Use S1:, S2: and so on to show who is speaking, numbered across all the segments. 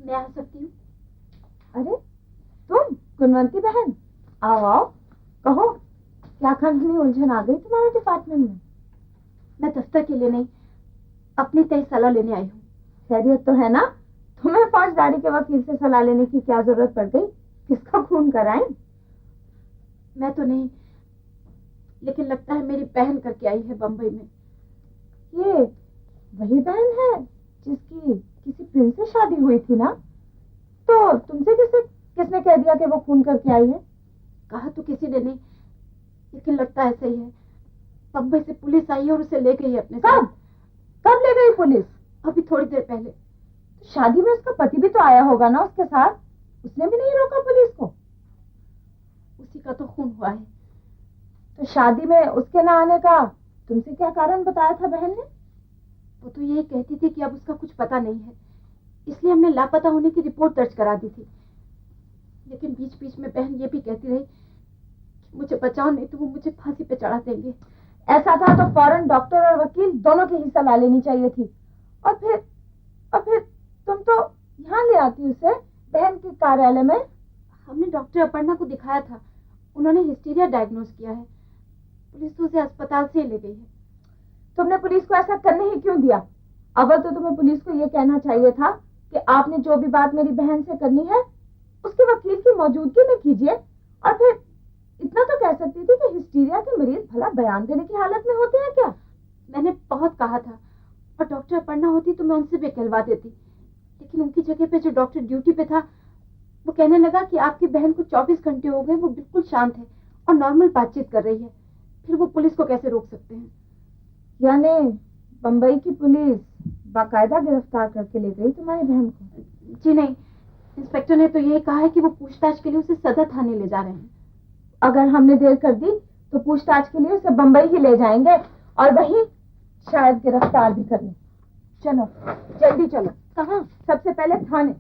S1: मैं आ सकती हूँ?
S2: अरे तुम गुणवंती बहन, आओ आओ, कहो क्या खंडनी उलझन आ गई तुम्हारे डिपार्टमेंट में?
S1: मैं दफ्तर के लिए नहीं, अपनी तय सलाह लेने आई हूँ।
S2: खैरियत तो है ना? तुम्हें फौजदारी के वकील से सलाह लेने की क्या जरूरत पड़ गई? किसका खून कराएं?
S1: मैं तो नहीं, लेकिन लगता है मेरी बहन करके आई है बम्बई में।
S2: ये वही बहन है जिसकी किसी प्रिंस से शादी हुई थी ना? तो तुमसे किसने कह दिया कि वो खून करके आई है?
S1: कहा तो किसी ने नहीं, लेकिन लगता ऐसा ही है। बम्बई से पुलिस आई है और उसे ले गई है अपने साथ।
S2: कब ले गई पुलिस?
S1: अभी थोड़ी देर पहले।
S2: तो शादी में उसका पति भी तो आया होगा ना उसके साथ? उसने भी नहीं रोका पुलिस को?
S1: उसी का तो खून हुआ है।
S2: तो शादी में उसके ना आने का तुमसे क्या कारण बताया था बहन ने?
S1: वो तो यही कहती थी कि अब उसका कुछ पता नहीं है, इसलिए हमने लापता होने की रिपोर्ट दर्ज करा दी थी। लेकिन बीच बीच में बहन ये भी कहती रही कि मुझे बचाओ, नहीं तो वो मुझे फांसी पे चढ़ा देंगे।
S2: ऐसा था तो फौरन डॉक्टर और वकील दोनों की ही सलाह लेनी चाहिए थी। और फिर तुम तो यहाँ ले आती उसे बहन के कार्यालय में।
S1: हमने डॉक्टर अपर्णा को दिखाया था, उन्होंने हिस्टीरिया डायग्नोज किया है। पुलिस तो उसे अस्पताल से ले गई है।
S2: तुमने पुलिस को ऐसा करने ही क्यों दिया? अव्वल तो तुम्हें पुलिस को ये कहना चाहिए था कि आपने जो भी बात मेरी बहन से करनी है उसके वकील की मौजूदगी में कीजिए। और फिर इतना तो कह सकती थी कि हिस्टीरिया के मरीज भला बयान देने की हालत में होते हैं क्या?
S1: मैंने बहुत कहा था, और डॉक्टर अपर्णा होती तो मैं उनसे भी कहलवा देती, लेकिन उनकी जगह पे जो डॉक्टर ड्यूटी पे था वो कहने लगा कि आपकी बहन को 24 घंटे हो गए, वो बिल्कुल शांत है और नॉर्मल बातचीत कर रही है, फिर वो पुलिस को कैसे रोक सकते हैं?
S2: यानी बम्बई की पुलिस बाकायदा गिरफ्तार करके ले गई तुम्हारी बहन को?
S1: जी नहीं, इंस्पेक्टर ने तो यही कहा है कि वो पूछताछ के लिए उसे सदर थाने ले जा रहे हैं।
S2: अगर हमने देर कर दी तो पूछताछ के लिए उसे बम्बई ही ले जाएंगे और वहीं शायद गिरफ्तार भी कर लें। चलो जल्दी चलो।
S1: कहाँ?
S2: सबसे पहले थाने।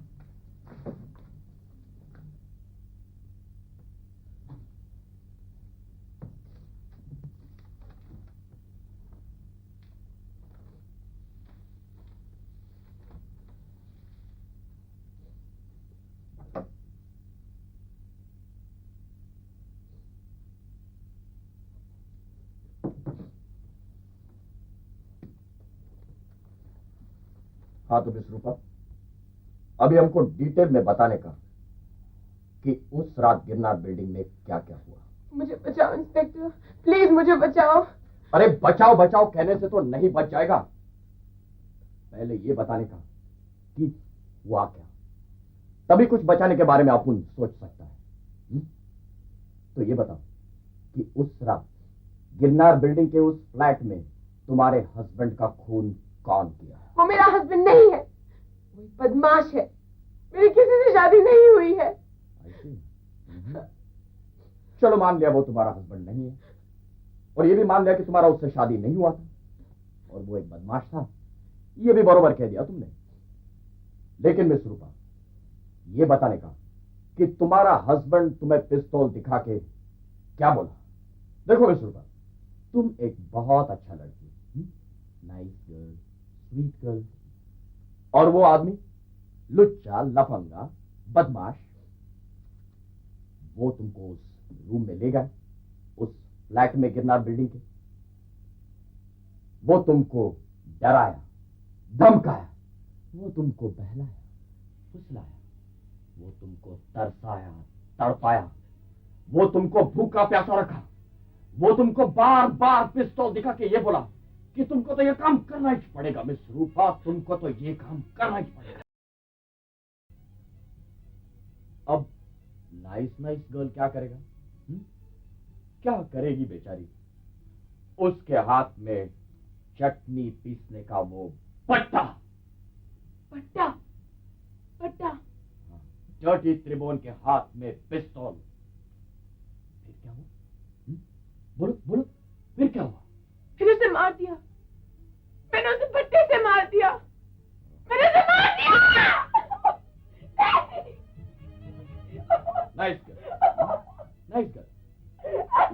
S3: हाँ तो मिस रूपा, अभी हमको डिटेल में बताने का कि उस रात गिरनार बिल्डिंग में क्या क्या हुआ।
S2: मुझे बचाओ इंस्पेक्टर, प्लीज मुझे बचाओ।
S3: अरे बचाओ बचाओ कहने से तो नहीं बच जाएगा, पहले ये बताने का कि हुआ क्या, तभी कुछ बचाने के बारे में अपन सोच सकता है। तो ये बताओ कि उस रात गिरनार बिल्डिंग के उस फ्लैट में तुम्हारे हस्बैंड का खून कौन किया?
S2: वो मेरा हस्बैंड नहीं है, वो एक बदमाश है, मेरी किसी से शादी नहीं हुई है।
S3: चलो मान लिया वो तुम्हारा हस्बैंड नहीं है, और ये भी मान लिया कि तुम्हारा उससे शादी नहीं हुआ था और वो एक बदमाश था, ये भी बरोबर कह दिया तुमने। लेकिन मिस रूपा, ये बताने का कि तुम्हारा हस्बैंड तुम्हें पिस्तौल दिखा के क्या बोला? देखो मिस रूपा, तुम एक बहुत अच्छा लड़की, नाइस गर्ल, स्वीट गर्ल, और वो आदमी लुच्चा लफंगा बदमाश, वो तुमको उस रूम में ले गए, उस फ्लैट में गिरनार बिल्डिंग के, वो तुमको डराया धमकाया, वो तुमको बहलाया फुसलाया, वो तुमको तरसाया तड़पाया, वो तुमको भूखा प्यासा रखा, वो तुमको बार बार पिस्तौल दिखा के ये बोला कि तुमको तो ये काम करना ही पड़ेगा मिस रूपा, तुमको तो ये काम करना ही पड़ेगा। अब नाइस नाइस गर्ल क्या करेगा? क्या करेगी बेचारी? उसके हाथ में चटनी पीसने का वो पट्टा,
S2: पट्टा पट्टा,
S3: डर्टी त्रिभुवन के हाथ में पिस्तौल। फिर क्या हुआ? बोलो बोलो, फिर क्या हुआ?
S2: फिर उसे मार दिया, मैंने उसे पट्टे से मार दिया, मैंने उसे मार दिया।
S3: Nice girl, nice girl.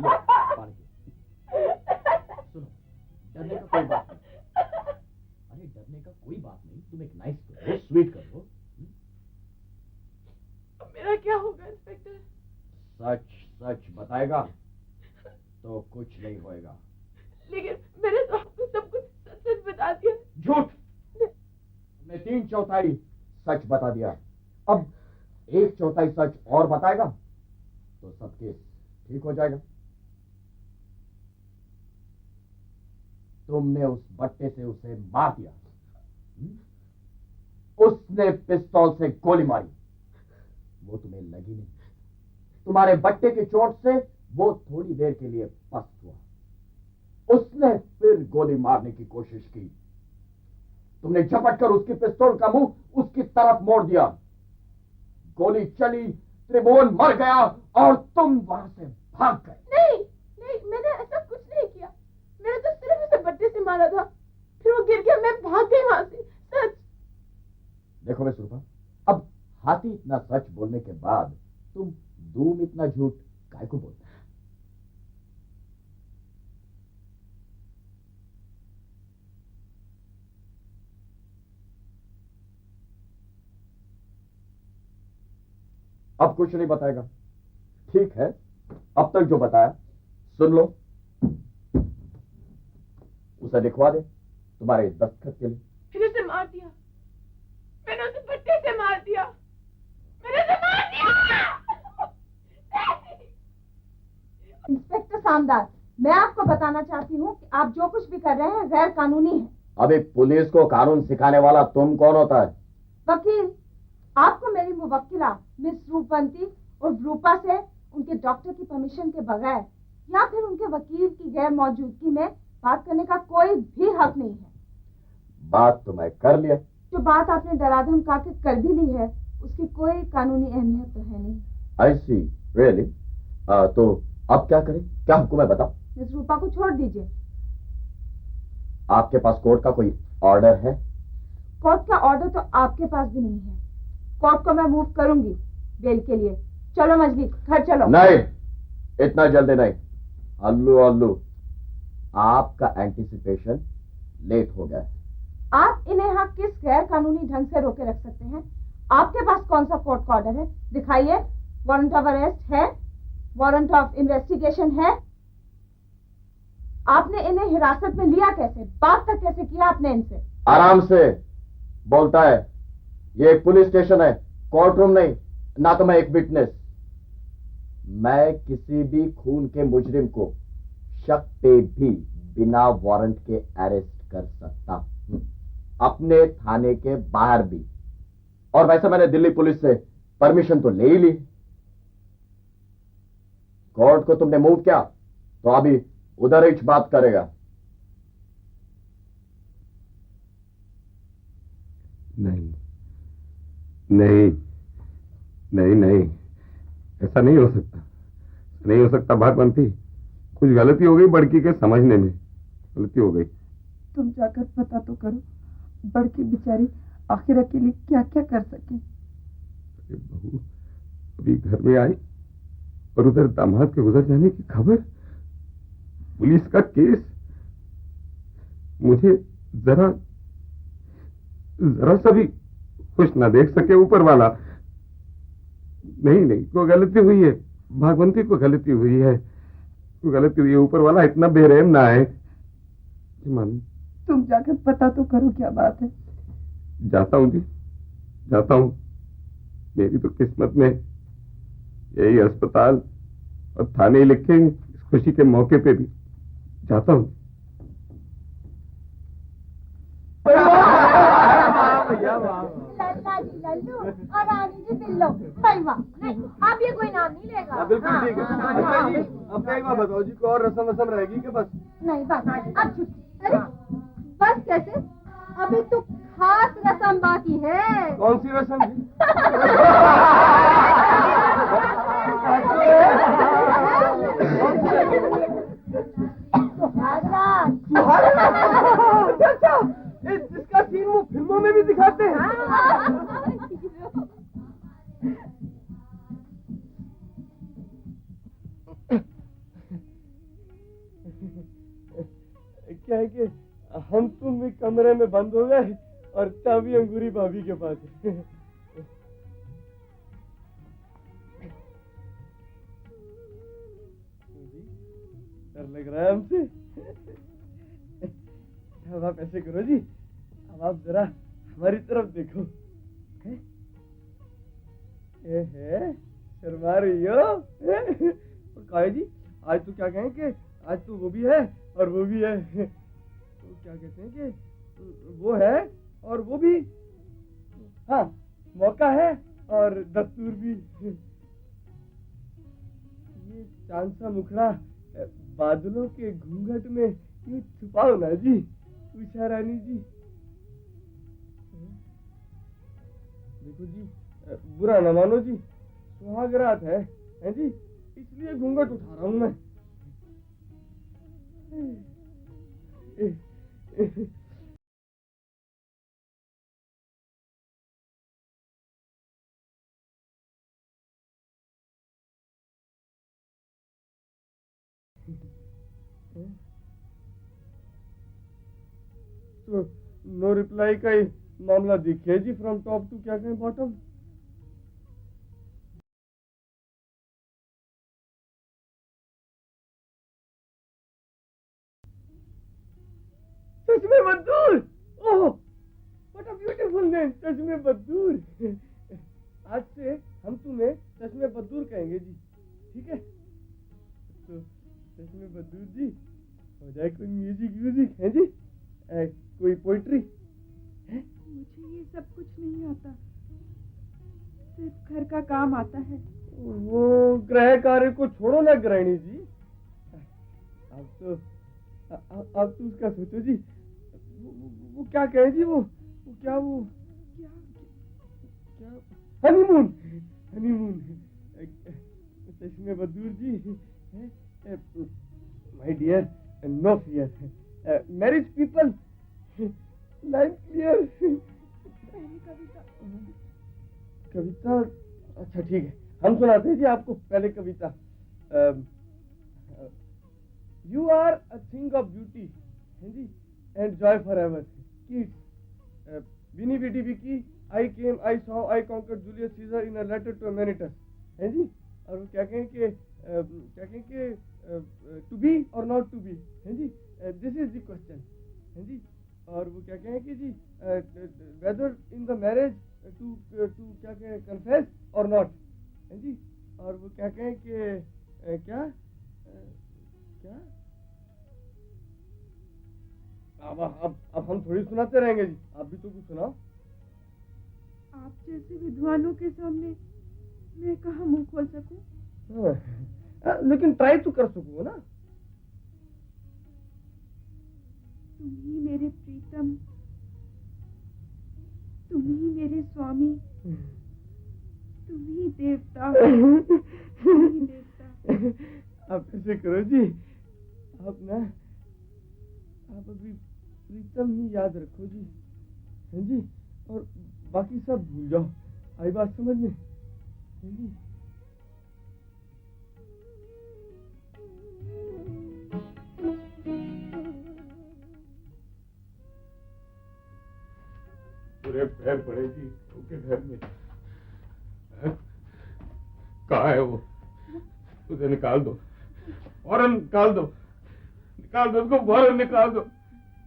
S3: लो पानी पियो। सुनो, डरने का कोई बात नहीं, अरे डरने का कोई बात नहीं, तुम एक नाइस गर्ल हो, स्वीट गर्ल हो,
S1: मेरा क्या होगा इंस्पेक्टर?
S3: सच सच बताएगा तो कुछ नहीं होएगा।
S1: लेकिन मैंने तो आपको सब कुछ सच सच बता दिया।
S3: झूठ। तुमने 3/4 सच बता दिया। अब 1/4 सच और बताएगा तो सब केस ठीक हो जाएगा। तुमने उस बट्टे से उसे मार दिया। उसने पिस्तौल से गोली मारी, वो तुम्हें लगी नहीं। तुम्हारे बट्टे की चोट से वो थोड़ी देर के लिए पस्त हुआ। उसने फिर गोली मारने की कोशिश की। तुमने झपट कर उसकी पिस्तौल का मुंह उसकी तरफ मोड़ दिया। गोली चली, त्रिभुवन मर गया और तुम वहां से भाग गए।
S1: नहीं नहीं, मैंने ऐसा कुछ नहीं किया। मैंने तो सिर्फ उसे बट्टे से मारा था, फिर वो गिर गया, मैं भाग गई वहां से। सच।
S3: देखो मिस रूपा, अब हाथी इतना सच बोलने के बाद तुम दूम इतना झूठ काहे को बोलते? अब कुछ नहीं बताएगा, ठीक है? अब तक जो बताया सुन लो, उसे लिखवा दे तुम्हारे दस्तखत के लिए।
S1: फिर उसे मार दिया, मैंने उसे बट्टे से मार दिया, मैंने उसे मार दिया।
S2: इंस्पेक्टर सामदार, मैं आपको बताना चाहती हूँ कि आप जो कुछ भी कर रहे हैं गैर कानूनी है।
S3: अभी पुलिस को कानून सिखाने वाला तुम कौन होता है?
S2: वकील, आपको मेरी मुवक्किला मिस रूपवंती और रूपा से उनके डॉक्टर की परमिशन के बगैर या फिर उनके वकील की गैर मौजूदगी में बात करने का कोई भी हक नहीं है।
S3: बात तो मैं कर लिया।
S2: जो बात आपने डराधम करके कर भी ली है उसकी कोई कानूनी अहमियत तो है नहीं।
S3: आई सी, रियली? तो अब क्या करें? क्या हुक्म है बताओ।
S2: मिस रूपा को छोड़ दीजिए।
S3: आपके पास कोर्ट का कोई ऑर्डर है?
S2: कोर्ट का ऑर्डर तो आपके पास भी नहीं है। कोर्ट को मैं मूव करूंगी बेल के लिए। चलो मजली, घर चलो।
S3: नहीं, इतना जल्दी नहीं। अल्लू अल्लू, आपका एंटिसिपेशन लेट हो गया है।
S2: आप इन्हें यहाँ किस गैर कानूनी ढंग से रोके रख सकते हैं? आपके पास कौन सा कोर्ट का ऑर्डर है? दिखाइए। वारंट ऑफ अरेस्ट है? वारंट ऑफ इन्वेस्टिगेशन है? आपने इन्हें हिरासत में लिया कैसे? बात तक कैसे किया आपने इनसे?
S3: आराम से बोलता है, ये एक पुलिस स्टेशन है, कोर्ट रूम नहीं। ना तो मैं एक विटनेस। मैं किसी भी खून के मुजरिम को शक पे भी बिना वारंट के अरेस्ट कर सकता हूं, अपने थाने के बाहर भी। और वैसे मैंने दिल्ली पुलिस से परमिशन तो ले ही ली। कोर्ट को तुमने मूव किया तो अभी उधर ही बात करेगा।
S4: नहीं नहीं नहीं नहीं, ऐसा नहीं हो सकता, नहीं हो सकता भागवंती। कुछ गलती हो गई, बड़की के समझने में गलती हो गई।
S5: तुम जाकर पता तो करो, बड़की बेचारी आखिर अकेली क्या क्या कर सके।
S4: अरे बहू अभी घर में आई और उधर दामाद के गुजर जाने की खबर, पुलिस का केस। मुझे जरा जरा सा भी खुश ना देख सके ऊपर वाला। नहीं नहीं, कोई गलती हुई है भागवंती, को गलती हुई है, कोई गलती हुई है। ऊपर वाला इतना बेरहम ना है। मन,
S5: तुम जाकर पता तो करो क्या बात है।
S4: जाता हूँ जी, जाता हूँ। मेरी तो किस्मत में यही अस्पताल और थाने लिखेंगे इस खुशी के मौके पे भी। जाता हूँ।
S2: लल्ला जी लल्लू और रानी जी बिल्लो। भाई वाह, नहीं अब ये कोई नाम नहीं लेगा।
S6: बिल्कुल ठीक है। अच्छा जी, अब एक बात बताओ जी, कोई और रस्म वसम रहेगी कि बस?
S2: नहीं बस अब छुट्टी।
S1: अरे बस कैसे, अभी तो खास रस्म बाकी है।
S6: कौन सी रस्म जी? अच्छा, जिसका सीन वो फिल्मों में भी दिखाते हैं। क्या है कि हम तुम भी कमरे में बंद हो गए और चाबी अंगूरी भाभी के पास है। डर लग रहा है हमसे। अब आप ऐसे करो जी, अब आप जरा हमारी तरफ देखो। हैं? शर्मा रही हो? और काहे जी, आज तो क्या कहें कि आज तो वो भी है और वो भी है। तो क्या कहते हैं कि वो है और वो भी, हाँ मौका है और दस्तूर भी। ये चांद सा मुखड़ा बादलों के घूंघट में यूं छुपाओ ना जी, उषा रानी जी। देखो जी, बुरा न मानो जी, सुहाग रात है जी, इसलिए घूंघट उठा रहा हूं मैं। तो नो रिप्लाई का ही मामला दिखे जी, फ्रॉम टॉप टू क्या कहें bottom. Chashme Baddoor, oh what a beautiful name, Chashme Baddoor. आज से हम तुम्हें चश्मे बद्दूर कहेंगे जी, ठीक है? तो चश्मे बद्दूर जी, हो जाए कोई म्यूजिक है जी, कोई पोइट्री है?
S5: मुझे ये सब कुछ नहीं आता, सिर्फ घर का काम आता है।
S6: वो ग्रह कार्य को छोड़ो ना गृहिणी जी, अब तो उसका सोचो जी। वो क्या कहे जी, वो क्या honeymoon, Chashme Baddoor ji, my dear, no fear, marriage people, line clear.
S5: पहली
S6: कविता, अच्छा ठीक है, हम सुनाते हैं जी आपको पहले कविता। You are a thing of beauty है जी, and joy for ever kids, veni vidi vici, I came I saw I conquered Julius Caesar in a letter to Amantius है जी। और वो क्या कहें कि टू बी और नॉट टू बी है जी, दिस इज द क्वेश्चन है जी। और वो क्या कहें कि जी whether in the marriage to क्या कहें कन्फेस और नॉट है जी। और वो क्या कहें कि क्या अब हम थोड़ी सुनाते रहेंगे जी, आप भी तो कुछ सुनाओ।
S5: आप जैसे विद्वानों के सामने मैं कहाँ मुंह खोल सकूं?
S6: लेकिन ट्राई तो कर सको ना।
S5: तुम ही मेरे प्रीतम, तुम ही मेरे स्वामी, तुम ही देवता, तुम ही देवता।
S6: आप ऐसे करो जी, आप अभी प्रीतम ही याद रखो जी, है जी, और बाकी सब भूल जाओ। आई बात समझ में है जी।
S4: पूरे पैर पड़े जी उसके घर में। कहाँ है वो? उसे निकाल दो, फौरन निकाल दो उसको, फौरन निकाल दो।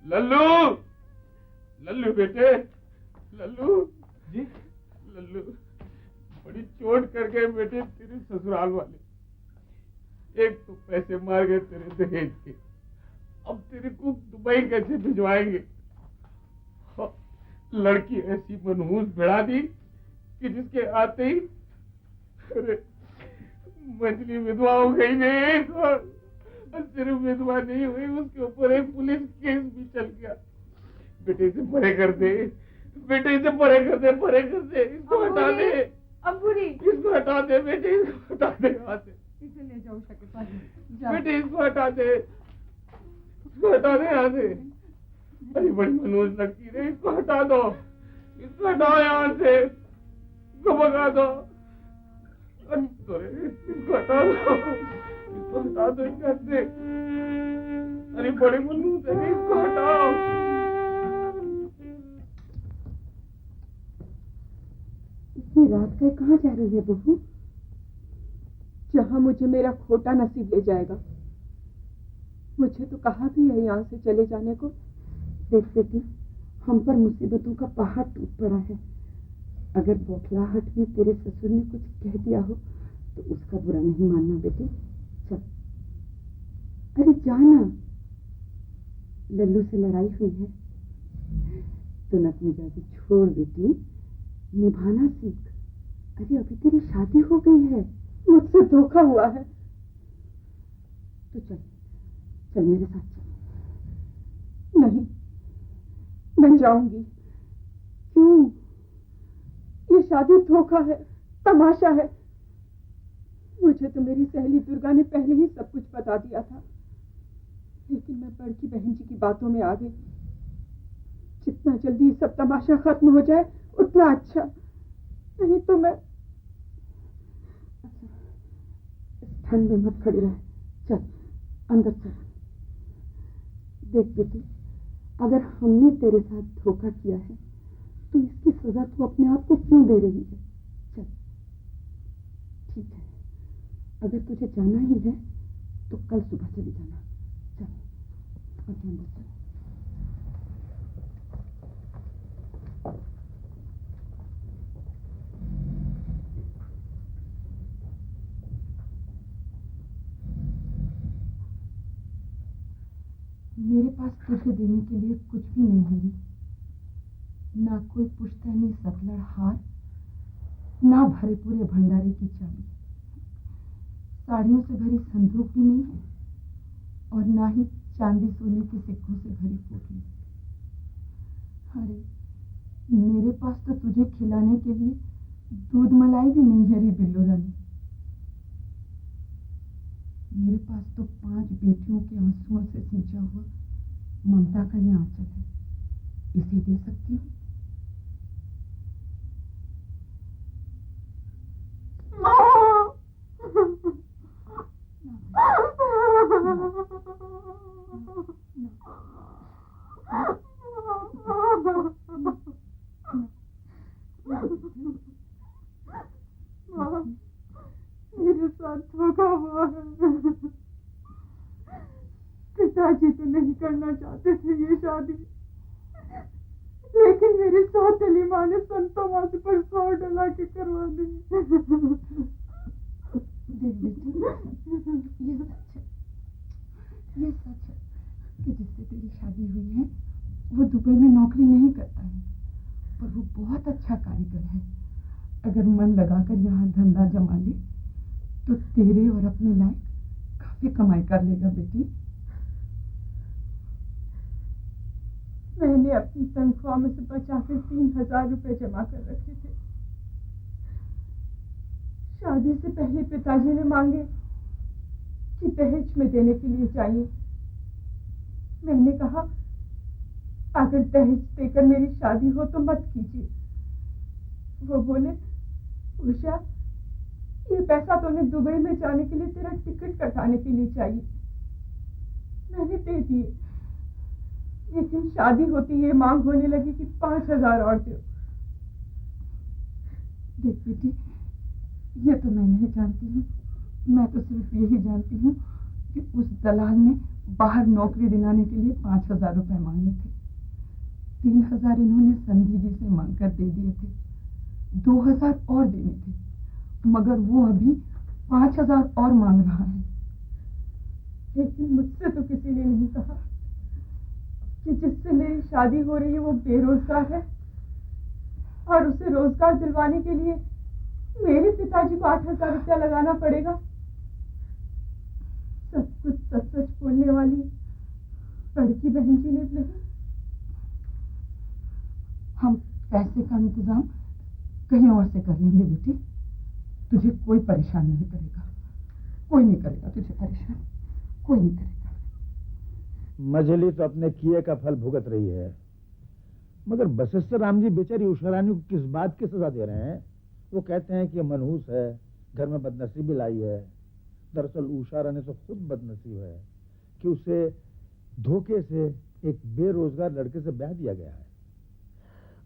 S4: लल्लू बेटे, लल्लू
S6: जी,
S4: लल्लू बड़ी चोट कर गए बेटे तेरे ससुराल वाले। एक तो पैसे मार गए तेरे दहेज के, अब तेरे को दुबई कैसे भिजवाएंगे? लड़की ऐसी मनहूस बिड़ा दी कि जिसके आते ही अरे मंजली विधवा हो गई नहीं, और सिर्फ विधवा नहीं हुई, उसके ऊपर एक पुलिस केस भी चल गया। बेटे से परे कर दे, बेटे से परे कर दे, इसको हटा दे, इसको हटा दे बेटे, इसको हटा दे यहाँ से।
S5: इसे ले जाओ उषा के पास।
S4: बेटे इसको हटा दे, इसको हटा दे यहाँ से। बड़ी मनोज लगती है, इसको हटा दो, इसको हटाओ यहाँ से, इसको भगा दो, इसको हटा दो घर से। अरे बड़ी मनोज है, इसको हटाओ।
S5: इतनी रात के कहाँ जा रही है बहू? जहाँ मुझे मेरा खोटा नसीब ले जाएगा। मुझे तो कहा भी है यहाँ से चले जाने को। देख बेटी, हम पर मुसीबतों का पहाड़ टूट पड़ा है। अगर बौखलाहट में तेरे ससुर ने कुछ कह दिया हो तो उसका बुरा नहीं मानना बेटी। चल, अरे जाना, लल्लू से लड़ाई हुई है तो नकमिजाजी छोड़ बेटी, निभाना सीख। अरे अभी तेरी शादी हो गई है, मुझसे धोखा हुआ है। तो चल चल मेरे साथ चल। नहीं, मैं जाऊंगी। क्यों? ये शादी धोखा है, तमाशा है। मुझे तो मेरी सहेली दुर्गा ने पहले ही सब कुछ बता दिया था, लेकिन मैं बड़की बहन जी की बातों में आ गई। जितना जल्दी सब तमाशा खत्म हो जाए उतना अच्छा, नहीं तो मैं। इस ठंड में मत खड़ी रह, चल अंदर चल। देख बेटी, अगर हमने तेरे साथ धोखा किया है तो इसकी सजा तू अपने आप को क्यों दे रही है? चल, ठीक है, अगर तुझे जाना ही है तो कल सुबह चली जाना। चल, अभी अंदर चल। मेरे पास तुझे देने के लिए कुछ भी नहीं है री। ना कोई पुश्तैनी सतलड़ हार, ना भरे पूरे भंडारे की चाबी, साड़ियों से भरी संदूक भी नहीं है, और ना ही चांदी सोने के सिक्कों से भरी पोटली। अरे मेरे पास तो तुझे खिलाने के लिए दूध मलाई भी नहीं है री बिल्लू रानी। मेरे पास तो 5 बेटियों के आंसुओं से सींचा हुआ ममता का ये आंचल है, इसे दे सकती हूँ। मेरे साथ धोखा हुआ है। पिताजी तो नहीं करना चाहते थे ये शादी, लेकिन मेरी सौतेली माँ ने संतों माथे पर 100 डला के करवा दी। देख बेटी, ये सच है कि जिससे तेरी शादी हुई है वो दुबई में नौकरी नहीं करता है, पर वो बहुत अच्छा कारीगर है। अगर मन लगाकर यहाँ धंधा जमा ले तो तेरे और अपने लायक काफी कमाई कर लेगा बेटी। मैंने अपनी तनख्वाह में से बचाकर 3000 रुपए जमा कर रखे थे। शादी से पहले पिताजी ने मांगे कि दहेज में देने के लिए चाहिए। मैंने कहा अगर दहेज देकर मेरी शादी हो तो मत कीजिए। वो बोले, उषा ये पैसा तूने दुबई में जाने के लिए तेरा टिकट कटाने के लिए चाहिए। मैंने दे दिए, लेकिन शादी होती ये मांग होने लगी कि 5000 और दो। देख बेटी, ये तो मैं नहीं जानती हूँ, मैं तो सिर्फ यही जानती हूँ कि उस दलाल ने बाहर नौकरी दिलाने के लिए 5000 रुपए मांगे थे। 3000 इन्होंने संधि जी से मांगकर दे दिए थे, 2000 और देने थे, मगर वो अभी 5000 और मांग रहा है। लेकिन मुझसे तो किसी ने नहीं कहा कि जिससे मेरी शादी हो रही है वो बेरोजगार है, और उसे रोजगार दिलवाने के लिए मेरे पिताजी को 8000 रुपया लगाना पड़ेगा। सब कुछ सच सच बोलने वाली बड़की बहन जी ने नहीं। हम पैसे का इंतजाम कहीं और से कर लेंगे बेटी, तुझे कोई परेशान नहीं करेगा, कोई नहीं करेगा तुझे परेशान, कोई नहीं करेगा।
S7: मझली तो अपने किए का फल भुगत रही है, मगर वशिष्ठ राम जी बेचारी उषा रानी को किस बात की सजा दे रहे हैं? वो कहते हैं कि मनहूस है, घर में बदनसीबी लाई है। दरअसल उषा रानी तो खुद बदनसीब है कि उसे धोखे से एक बेरोजगार लड़के से ब्याह दिया गया है।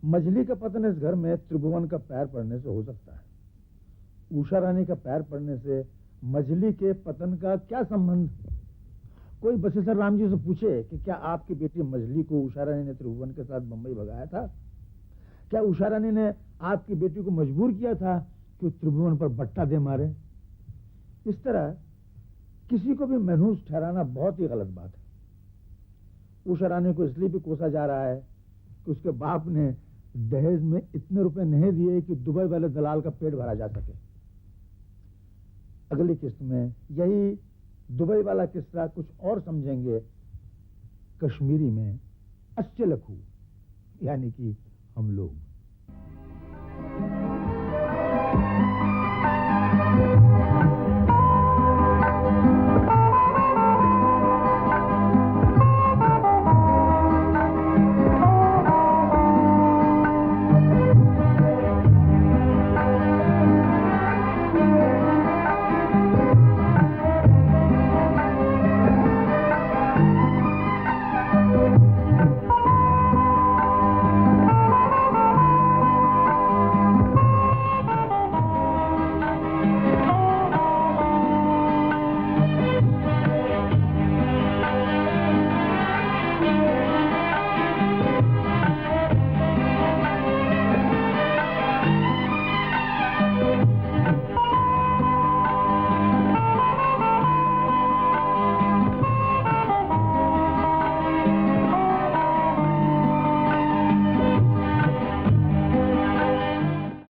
S7: मझली का पतन इस घर में त्रिभुवन का पैर पड़ने से हो सकता है। उषा रानी का पैर पड़ने से मझली के पतन का क्या संबंध? कोई बसेसर राम जी से पूछे कि क्या आपकी बेटी मजली को उषा रानी ने त्रिभुवन के साथ बंबई भगाया था? क्या उषा रानी ने आपकी बेटी को मजबूर किया था कि वो त्रिभुवन पर बट्टा दे मारे? इस तरह किसी को भी मनहूस ठहराना बहुत ही गलत बात है। उषा रानी को इसलिए भी कोसा जा रहा है कि उसके बाप ने दहेज में इतने रुपए नहीं दिए कि दुबई वाले दलाल का पेट भरा जा सके। अगली किस्त में यही दुबई वाला किस्सा कुछ और समझेंगे। कश्मीरी में अच्छे लखू, यानी कि हम लोग।